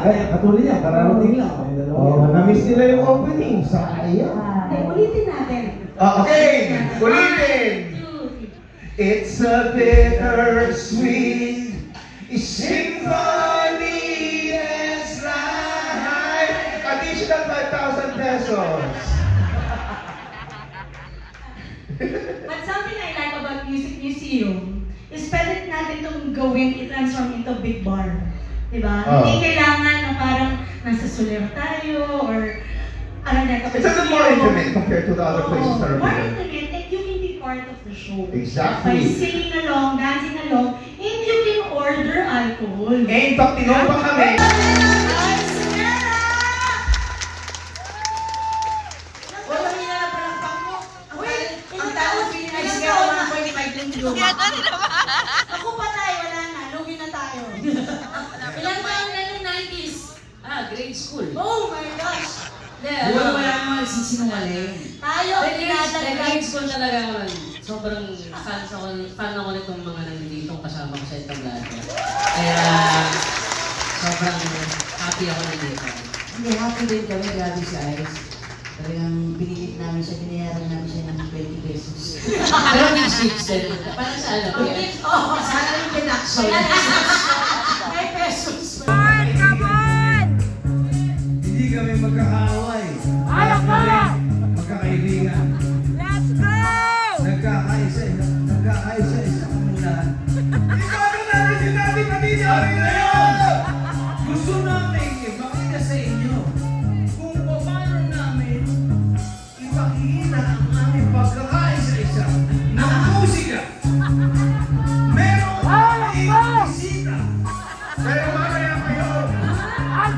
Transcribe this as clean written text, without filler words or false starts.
kaya katulad niya, kararating lang. Na-miss nila yung opening. Sayang. Ulitin natin. Okay, ulitin. It's a bittersweet symphony-less life. Additional 5,000 pesos. But something I like about Music Museum is pwede natin itong gawin, i-transform into big bar. Diba? Hindi kailangan na parang nasa Soler tayo or Araneta. It's a little more intimate compared to the other places that are more here. intimate, and you can be part of the show. Exactly. By singing along, dancing along, and you can order alcohol. Eh, in fact, tinong pa kami. Ako pa tayo, wala na. Lugi na tayo. Ilang taon na yung 90s? Grade school. Oh my gosh! Wala naman sinungaling. Tayo, Grade school talaga naman. Sobrang fan ako nitong mga nandito kasama ko sa entablado. Kaya sobrang happy ako nandito. Hindi, happy din kami, grabe si Ice. Talagang pinilit namin siya, binayaran namin siya ng 20 pesos. Pero may chips din. Parang sa ano? Sana yung pinakso. May pesos. Hindi kami magkakaaway. Alam mo! Magkakaibigan. Let's go! Nagkakaisa kami lahat. Ikaw na namin sinabi kanina ngayon! Gusto namin ipakita sa inyo kung paano namin ipakikita ang aming pagkakaisa-isa ng musika. Merong bisita. Pero mamaya kayo. Ang